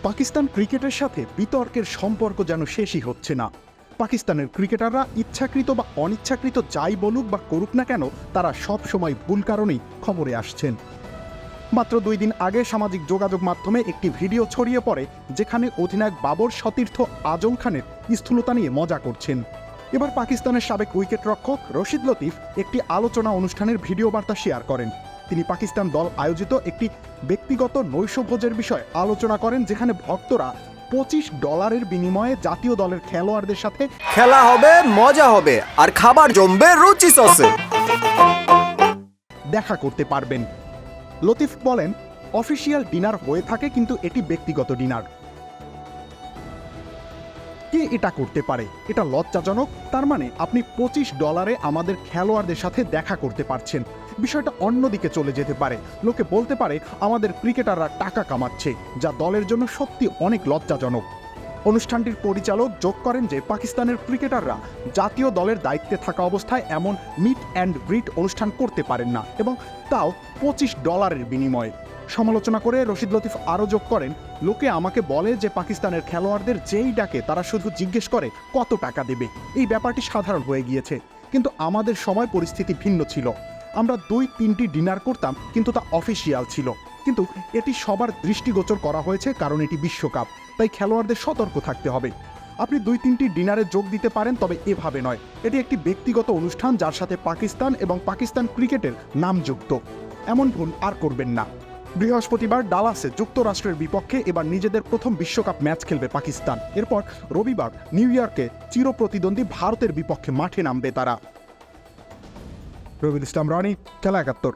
পাকিস্তান ক্রিকেটের সাথে বিতর্কের সম্পর্ক যেন শেষই হচ্ছে না। পাকিস্তানের ক্রিকেটাররা ইচ্ছাকৃত বা অনিচ্ছাকৃত যাই বলুক বা করুক না কেন, তারা সব সময় ভুল কারণেই খবরে আসছেন। মাত্র 2 দিন আগে সামাজিক যোগাযোগ মাধ্যমে একটি ভিডিও ছড়িয়ে পড়ে, যেখানে অধিনায়ক বাবর সতীর্থ আজম খানের স্থূলতা নিয়ে মজা করছেন। এবার পাকিস্তানের সাবেক উইকেটরক্ষক রশিদ লতিফ একটি আলোচনা অনুষ্ঠানের ভিডিও বার্তা শেয়ার করেন। তিনি পাকিস্তান দল আয়োজিত একটি ব্যক্তিগত নৈশভোজের বিষয়ে আলোচনা করেন, যেখানে ভক্তরা $25 বিনিময়ে জাতীয় দলের খেলোয়াড়দের সাথে খেলা হবে, মজা হবে আর খাবার জমবে রুচি সসে। দেখা করতে পারবেন। লতিফ বলেন, অফিসিয়াল ডিনার হয়ে থাকে, কিন্তু এটি ব্যক্তিগত ডিনার। কে এটা করতে পারে? এটা লজ্জাজনক। তার মানে আপনি $25 আমাদের খেলোয়াড়দের সাথে দেখা করতে পারছেন। বিষয়টা অন্যদিকে চলে যেতে পারে। লোকে বলতে পারে আমাদের ক্রিকেটাররা টাকা কামাচ্ছে, যা দলের জন্য সত্যি অনেক লজ্জাজনক। অনুষ্ঠানটির পরিচালক যোগ করেন যে পাকিস্তানের ক্রিকেটাররা জাতীয় দলের দায়িত্বে থাকা অবস্থায় এমন মিট অ্যান্ড গ্রিট অনুষ্ঠান করতে পারেন না, এবং তাও $25 বিনিময়ে। সমালোচনা করে রশিদ লতিফ আরও যোগ করেন, লোকে আমাকে বলে যে পাকিস্তানের খেলোয়াড়দের যেই ডাকে তারা শুধু জিজ্ঞেস করে কত টাকা দেবে। এই ব্যাপারটি সাধারণ হয়ে গিয়েছে, কিন্তু আমাদের সময় পরিস্থিতি ভিন্ন ছিল। আমরা 2-3টি ডিনার করতাম, কিন্তু তা অফিসিয়াল ছিল। কিন্তু এটি সবার দৃষ্টিগোচর করা হয়েছে, কারণ এটি বিশ্বকাপ, তাই খেলোয়াড়দের সতর্ক থাকতে হবে। আপনি 2-3টি ডিনারে যোগ দিতে পারেন, তবে এভাবে নয়। এটি একটি ব্যক্তিগত অনুষ্ঠান যার সাথে পাকিস্তান এবং পাকিস্তান ক্রিকেটের নাম যুক্ত। এমন ভুল আর করবেন না। বৃহস্পতিবার ডালাসে যুক্তরাষ্ট্রের বিপক্ষে এবার নিজেদের প্রথম বিশ্বকাপ ম্যাচ খেলবে পাকিস্তান। এরপর রবিবার নিউ ইয়র্কে চিরপ্রতিদ্বন্দ্বী ভারতের বিপক্ষে মাঠে নামবে তারা। রবিউল ইসলাম রনি, খেলা 71।